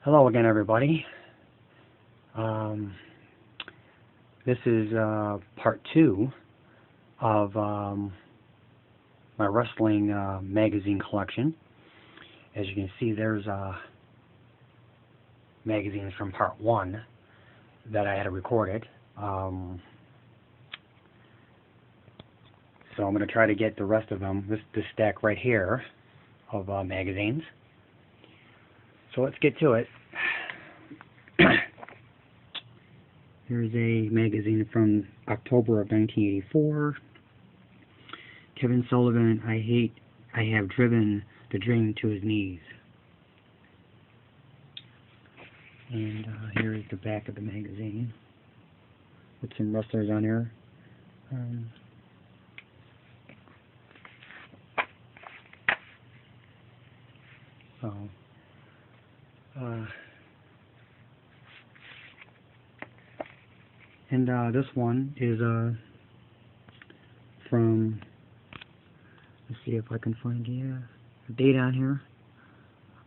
Hello again, everybody. This is part 2 of my wrestling magazine collection. As you can see, there's magazines from part 1 that I had recorded. So I'm going to try to get the rest of them, this stack right here of magazines. So let's get to it. Here's a magazine from October of 1984. Kevin Sullivan, I have driven the dream to his knees. And here is the back of the magazine with some wrestlers on here. And this one is from, let's see if I can find the date on here.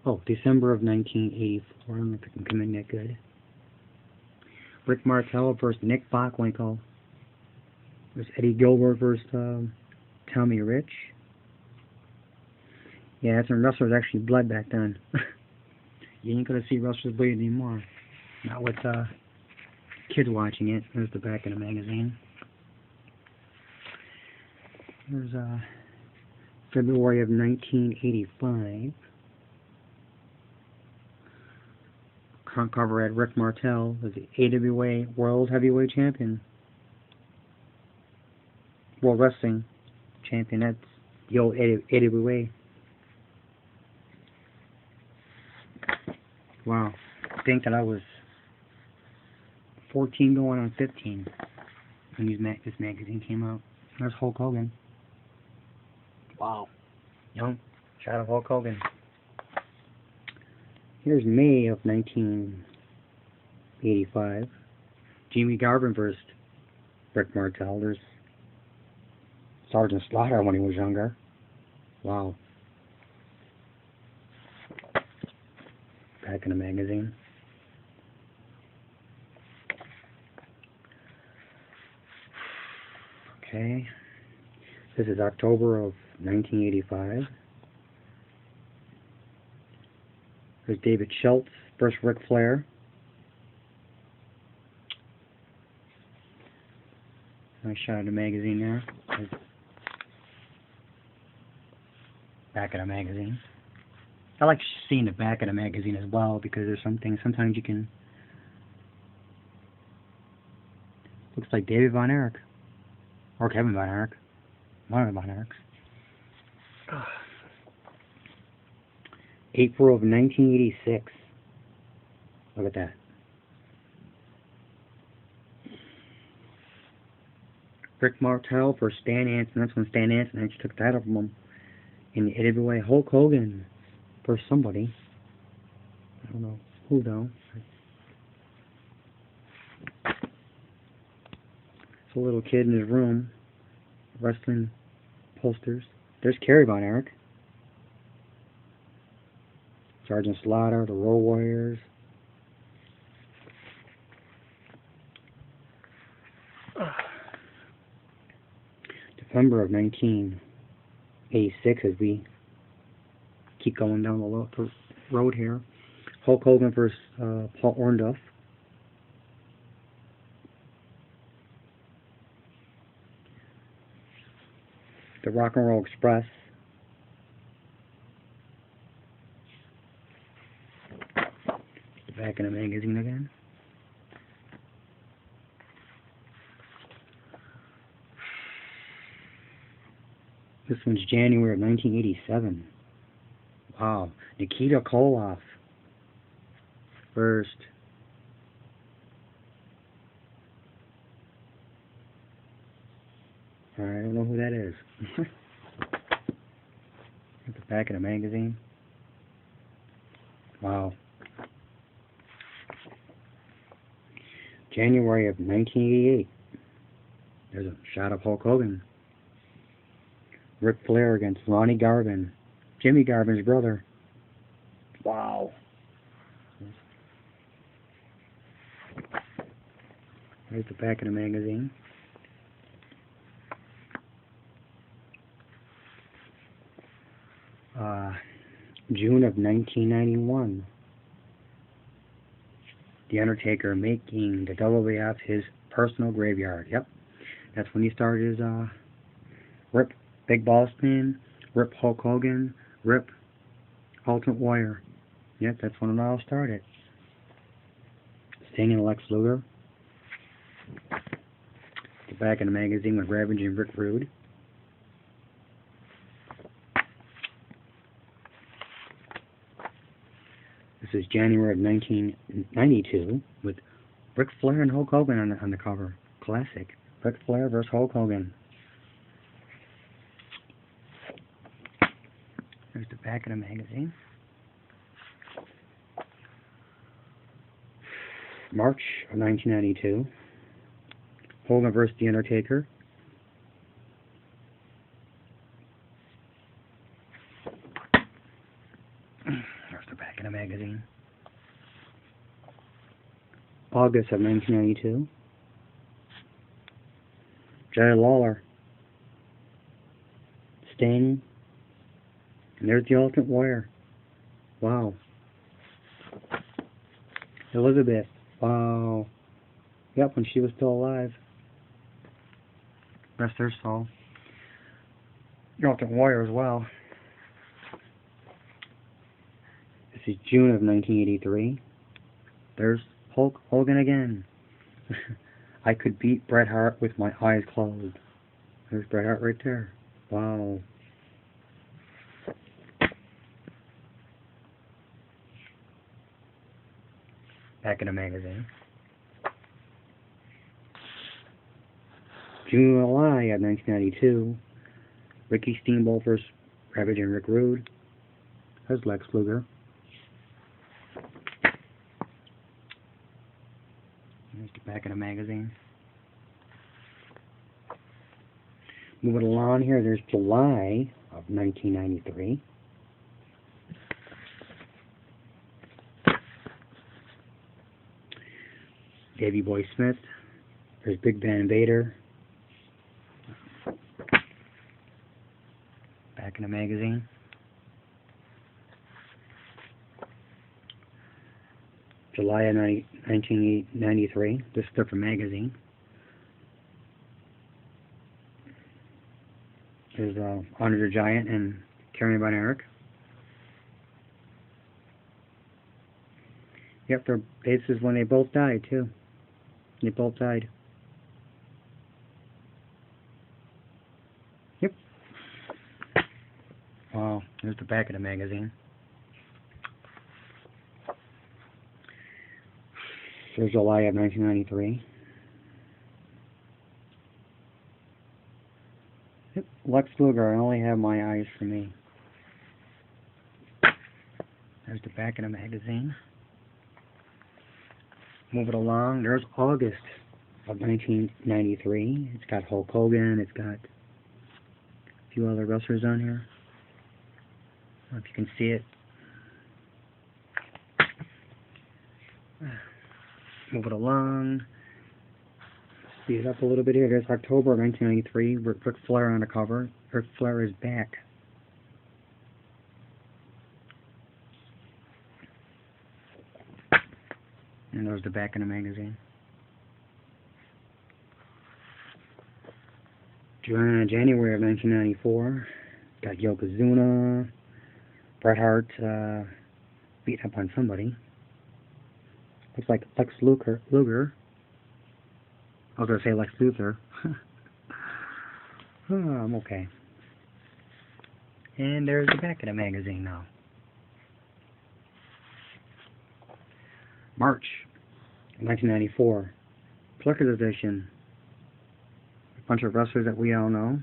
Oh, December of 1984. I don't know if I can come in that good. Rick Martel versus Nick Bockwinkel. There's Eddie Gilbert versus Tommy Rich. Yeah, that's when wrestlers actually bled back then. You ain't gonna see wrestlers bleed anymore. Not with kids watching it. There's the back of the magazine. There's February of 1985. Front cover had Rick Martel as the AWA World Heavyweight Champion. World Wrestling Champion. That's the old AWA. Wow. I think that I was 14 going on 15 when this magazine came out. There's Hulk Hogan. Wow. Young shot of Hulk Hogan. Here's May of 1985. Jimmy Garvin versus Rick Martel. There's Sergeant Slaughter when he was younger. Wow. Back in the magazine. Okay. This is October of 1985. There's David Schultz versus Ric Flair. Nice shot of the magazine there. Back of the magazine. I like seeing the back of the magazine as well because there's some things sometimes you can. Looks like David Von Erich. Or Kevin Von Erich. One of the Von Erichs. April of 1986. Look at that. Rick Martel for Stan Hansen. That's when Stan Hansen actually took the title from him. In the AWA, Hulk Hogan for somebody. I don't know who though. It's a little kid in his room. Wrestling posters. There's Kerry Von Erich. Sergeant Slaughter, the Road Warriors. December of 1986 as we keep going down the road here. Hulk Hogan versus Paul Orndorff. The Rock and Roll Express. Back in the magazine again. This one's January of 1987. Wow. Nikita Koloff. First. I don't know who that is. At the back of the magazine. Wow. January of 1988. There's a shot of Hulk Hogan. Ric Flair against Ronnie Garvin. Jimmy Garvin's brother. Wow. There's the back of the magazine. June of 1991. The Undertaker making the WWF his personal graveyard. Yep. That's when he started his RIP Big Boss Man, RIP Hulk Hogan, RIP Ultimate Warrior. Yep, that's when it all started. Sting and Lex Luger. The back of the magazine with Ravage and Rick Rude. This is January of 1992 with Ric Flair and Hulk Hogan on the cover. Classic. Ric Flair versus Hulk Hogan. There's the back of the magazine. March of 1992. Hogan versus The Undertaker. There's the back of the magazine. August of 1992. Jerry Lawler. Sting. And there's the Ultimate Warrior. Wow. Elizabeth. Wow. Yep, when she was still alive. Rest her soul. The Ultimate Warrior as well. This is June of 1983. There's Hulk Hogan again. I could beat Bret Hart with my eyes closed. There's Bret Hart right there. Wow. Back in the magazine. July of 1992. Ricky Steamboat vs. Ravage and Rick Rude. There's Lex Luger. There's the back of the magazine. Moving along here, there's July of 1993. Davey Boy Smith. There's Big Van Vader. Back in the magazine. July of 1993. This is different magazine. There's Andre the Giant and Karrion Von Erich. Yep, this is when they both died too. They both died. Yep. Wow, there's the back of the magazine. There's July of 1993. Yep. Lex Luger, I only have my eyes for me. There's the back of the magazine. Move it along. There's August of 1993. It's got Hulk Hogan. It's got a few other wrestlers on here. I don't know if you can see it. Move it along. Speed it up a little bit here. There's October of 1993. Ric Flair on the cover. Ric Flair is back. And there's the back of the magazine. January of 1994. Got Yokozuna. Bret Hart beating up on somebody. Looks like Lex Luger. I was going to say Lex Luthor. Oh, I'm okay. And there's the back of the magazine now. March 1994. Collector's edition. A bunch of wrestlers that we all know.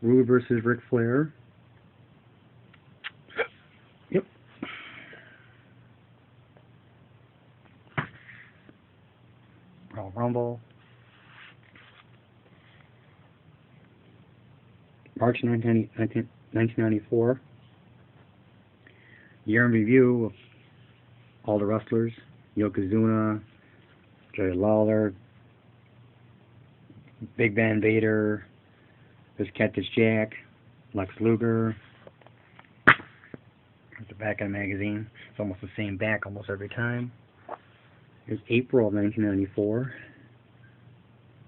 Rude versus Ric Flair. Yep. Royal Rumble. March 1994. Year in review of all the wrestlers. Yokozuna, Jerry Lawler, Big Van Vader. There's Cactus Jack, Lex Luger. There's the back of the magazine. It's almost the same back almost every time. Here's April of 1994.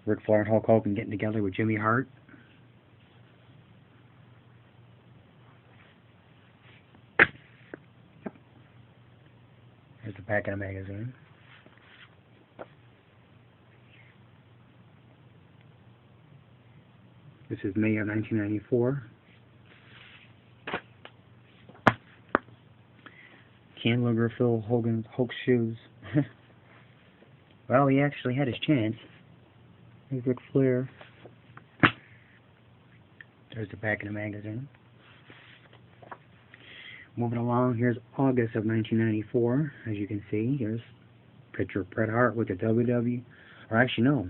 Ric Flair and Hulk Hogan getting together with Jimmy Hart. Here's the back of the magazine. This is May of 1994. Can Luger fill Hulk's shoes? Well, he actually had his chance. Here's Ric Flair. There's the back of the magazine. Moving along, here's August of 1994. As you can see, here's a picture of Bret Hart with the WWE. Or actually, no.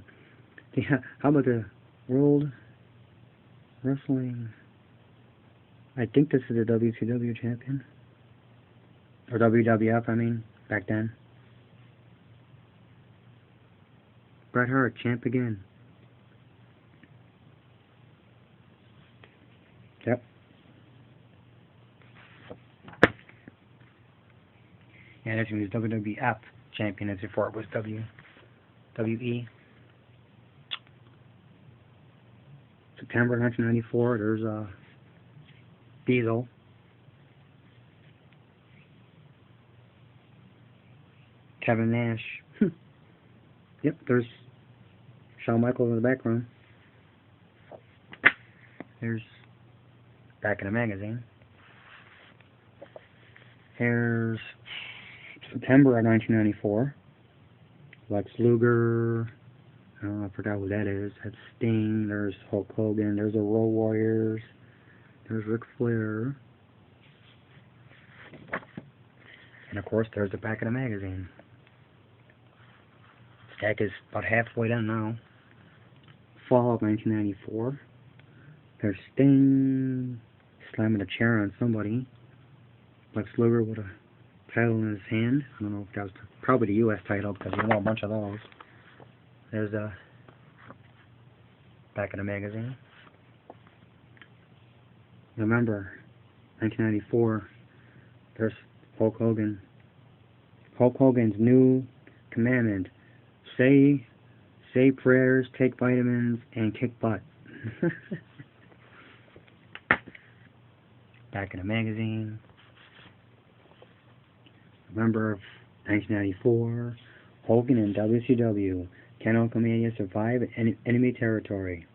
How about the World Wrestling? I think this is the WCW champion. Or WWF, I mean, back then. Bret Hart, champ again. Yep. Yeah, that's when he was WWF champion as before it was WWE. September 1994, there's Diesel. Kevin Nash. Yep, there's Shawn Michaels in the background. There's back in the magazine. Here's September of 1994. Lex Luger. I forgot what that is. That's Sting. There's Hulk Hogan. There's the Road Warriors. There's Ric Flair. And of course, there's the back of the magazine. Stack is about halfway done now. Fall of 1994. There's Sting slamming a chair on somebody. Lex Luger with a title in his hand. I don't know if that was probably the U.S. title because we know a bunch of those. There's the back of the magazine. Remember, 1994. There's Hulk Hogan. Hulk Hogan's new commandment: say prayers, take vitamins, and kick butt. Back in the magazine. November of 1994. Hogan and WCW. Can Hulkamania survive in enemy territory?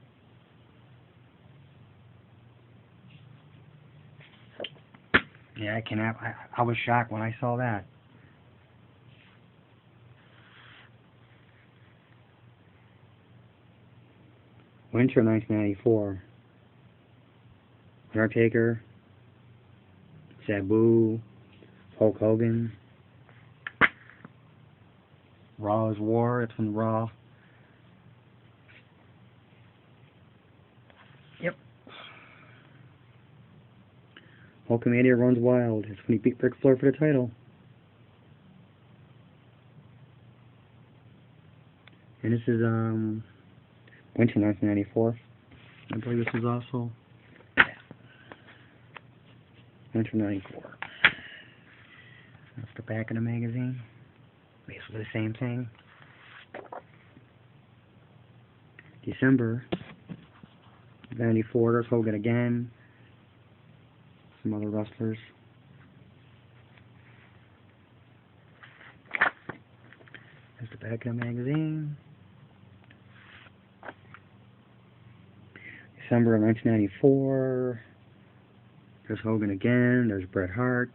Yeah, I cannot. I was shocked when I saw that. Winter 1994. Undertaker, Sabu, Hulk Hogan. Raw's War. It's from Raw. Yep. Hulkamania runs wild. It's when he beat Ric Flair for the title. And this is winter 1994. I believe this is also winter 94. That's the back of the magazine. Basically the same thing. December 94. There's Hogan again. Some other wrestlers. There's the back of the magazine. December of 1994. There's Hogan again. There's Bret Hart.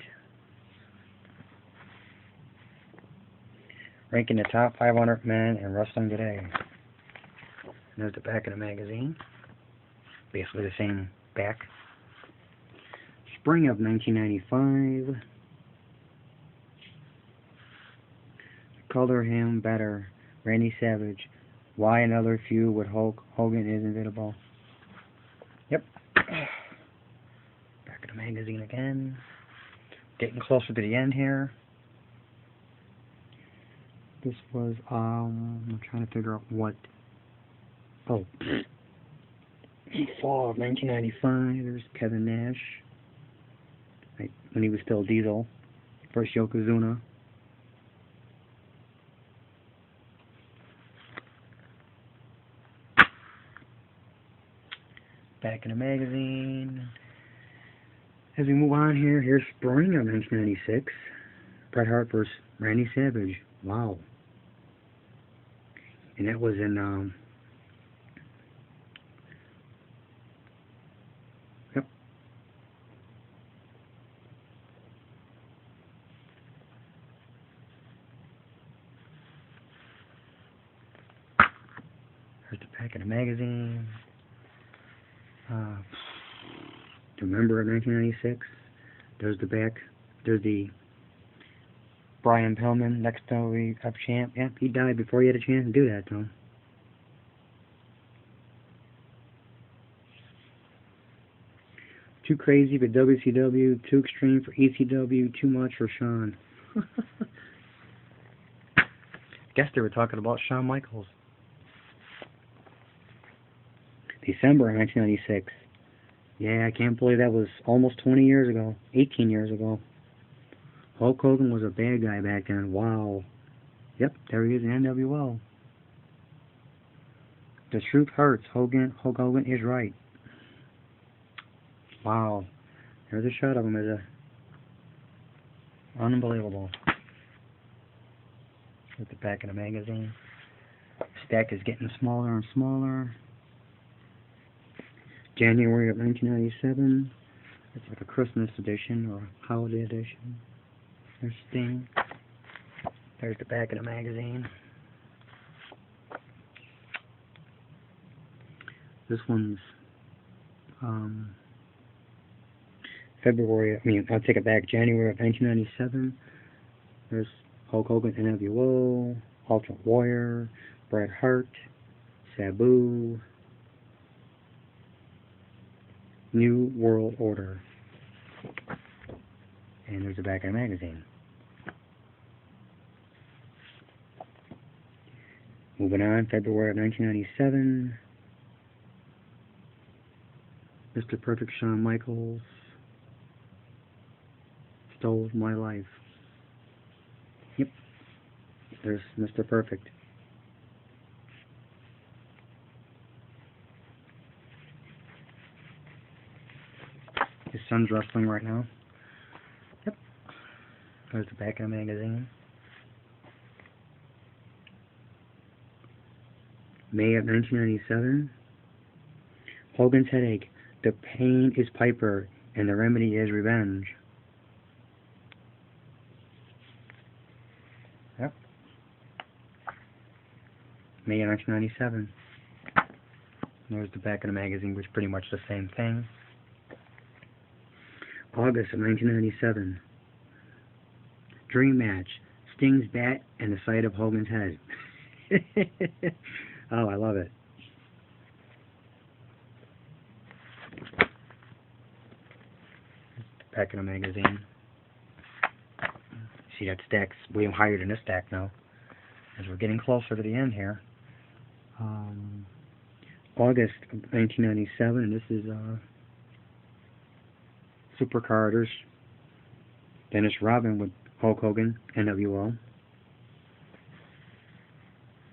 Ranking the top 500 men in wrestling today. And there's the back of the magazine. Basically the same back. Spring of 1995. Color him better. Randy Savage. Why another feud with Hulk Hogan is inevitable. Yep. Back of the magazine again. Getting closer to the end here. This was, I'm trying to figure out what Oh, fall of 1995. There's Kevin Nash. When he was still Diesel. First Yokozuna. Back in the magazine. As we move on here, here's spring of 1996. Bret Hart versus Randy Savage. Wow. And that was in, yep. Here's the back of the magazine. November of 1996. There's the back. There's the Brian Pillman, next WWF champ. Yep, he died before he had a chance to do that, though. Too crazy for WCW, too extreme for ECW, too much for Shawn. Guess they were talking about Shawn Michaels. December of 1996. Yeah, I can't believe that was almost 20 years ago. 18 years ago. Hulk Hogan was a bad guy back then. Wow. Yep, there he is in NWO. The truth hurts. Hulk Hogan is right. Wow. There's a shot of him as unbelievable. At the back of the magazine. The stack is getting smaller and smaller. January of 1997. It's like a Christmas edition or a holiday edition. There's Sting. There's the back of the magazine. This one's I'll take it back, January of 1997. There's Hulk Hogan, NWO, Ultimate Warrior, Bret Hart, Sabu, New World Order. And there's the back of the magazine. Moving on, February of 1997. Mr. Perfect Shawn Michaels stole my life. Yep. There's Mr. Perfect. His son's wrestling right now. Yep. There's the back of the magazine. May of 1997. Hogan's Headache. The pain is Piper, and the remedy is revenge. Yep. May of 1997. There's the back of the magazine, which is pretty much the same thing. August of 1997. Dream match. Sting's bat and the sight of Hogan's head. Oh, I love it. Back in the magazine. See, that stack's way higher than this stack now. As we're getting closer to the end here. August of 1997, and this is Super Carters. Dennis Rodman with Hulk Hogan, NWO.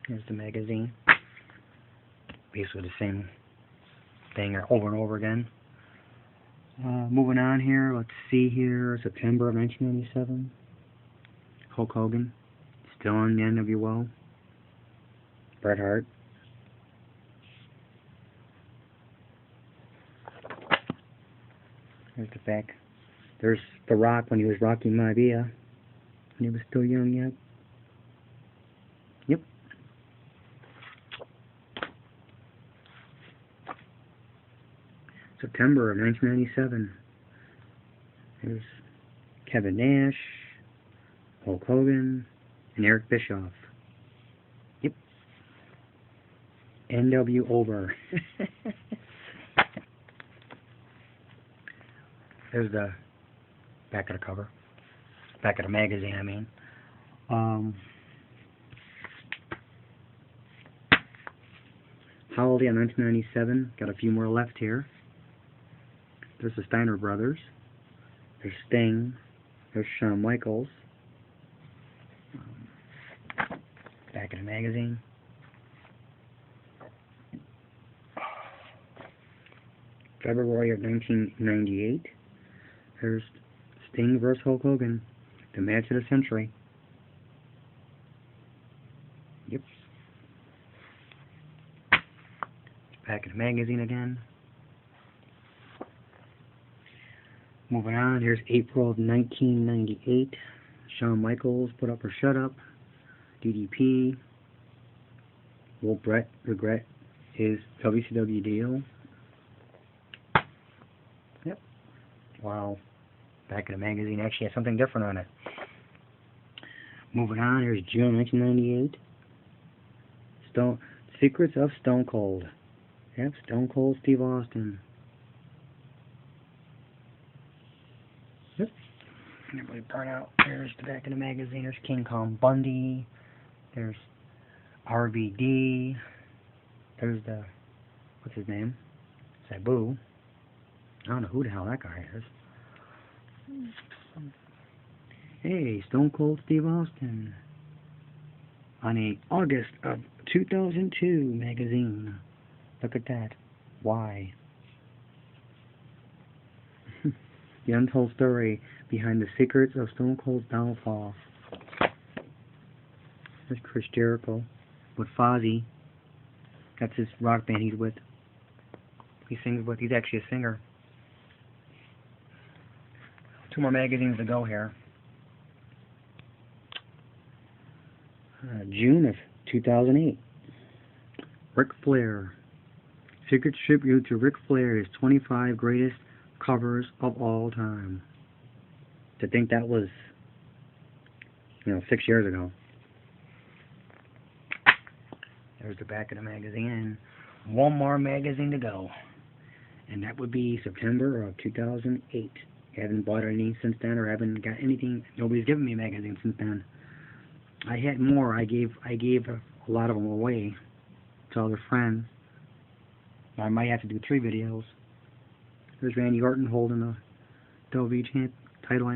Here's the magazine. Basically the same thing over and over again. Moving on here, let's see here, September of 1997. Hulk Hogan, still on the NWO. Bret Hart. There's the back. There's The Rock when he was Rocky Maivia. When he was still young yet. Yep. September of 1997. There's Kevin Nash, Hulk Hogan, and Eric Bischoff. Yep. NW over. There's the back of the cover. Back of the magazine, I mean. Holiday on 1997. Got a few more left here. There's the Steiner Brothers. There's Sting. There's Shawn Michaels. Back of the magazine. February of 1998. There's Sting vs. Hulk Hogan. The match of the century. Yep. Back of the magazine again. Moving on, here's April of 1998. Shawn Michaels, Put Up or Shut Up. DDP. Will Bret regret his WCW deal? Yep. Wow. Back of the magazine actually has something different on it. Moving on, here's June 1998. Secrets of Stone Cold. Yep, Stone Cold Steve Austin. Yep. Everybody burn out. There's the back of the magazine. There's King Kong Bundy. There's RVD. There's the, what's his name? Sabu. I don't know who the hell that guy is. Hey, Stone Cold Steve Austin. On a August of 2002 magazine. Look at that. Why? The untold story behind the secrets of Stone Cold's downfall. There's Chris Jericho with Fozzy. That's his rock band he's with. He sings with. He's actually a singer. 2 more magazines to go here. June of 2008. Ric Flair. Secret tribute to Ric Flair's 25 greatest covers of all time. To think that was, 6 years ago. There's the back of the magazine. 1 more magazine to go. And that would be September of 2008. I haven't bought any since then, or haven't got anything. Nobody's given me a magazine since then. I had more. I gave a lot of them away to other friends. I might have to do 3 videos. There's Randy Orton holding the WWE champ title,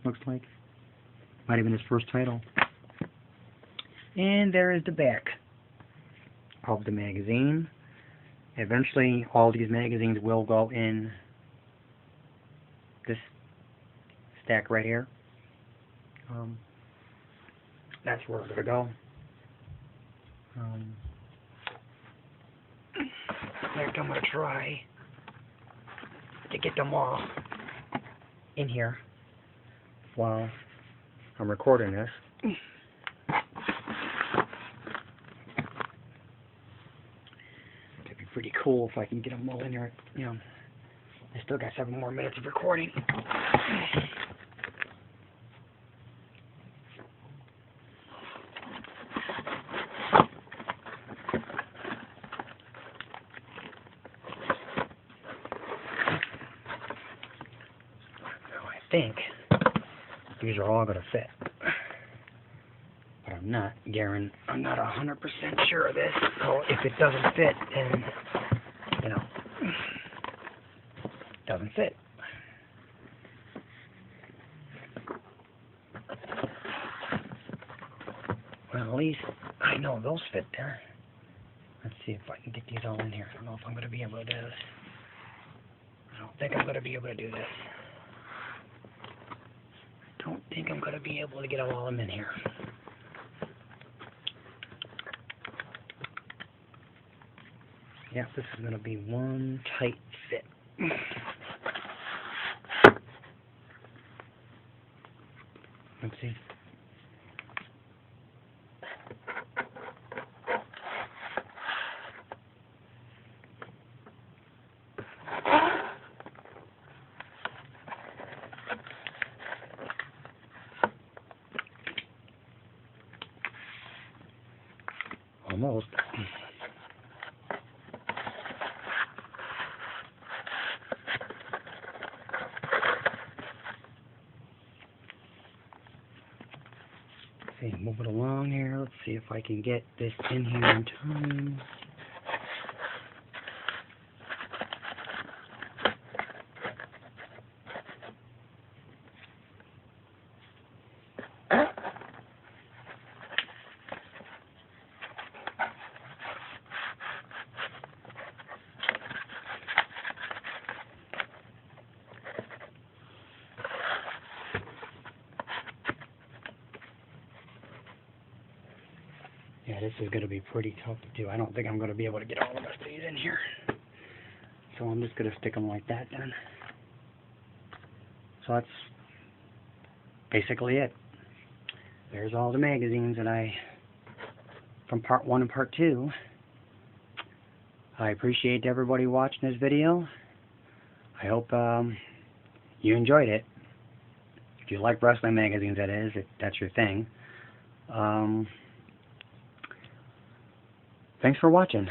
looks like. Might have been his first title. And there is the back of the magazine. Eventually, all these magazines will go in this stack right here. That's where it's going to go. In fact, I'm going to try to get them all in here while I'm recording this. It'd be pretty cool if I can get them all in there. I still got 7 more minutes of recording. I think these are all going to fit, but I'm not 100% sure of this. So if it doesn't fit, then it doesn't fit. Well, at least I know those fit there. Let's see if I can get these all in here. I don't know if I'm going to be able to do this. I don't think I'm going to be able to do this. Don't think I'm going to be able to get all of them in here. Yeah, this is going to be one tight fit. Let's see. Almost. See, move it along here. Let's see if I can get this in here in time. Yeah, this is going to be pretty tough to do. I don't think I'm going to be able to get all of these in here. So I'm just going to stick them like that then. So that's basically it. There's all the magazines that from part 1 and part 2. I appreciate everybody watching this video. I hope you enjoyed it. If you like wrestling magazines, that is, if that's your thing. Thanks for watching.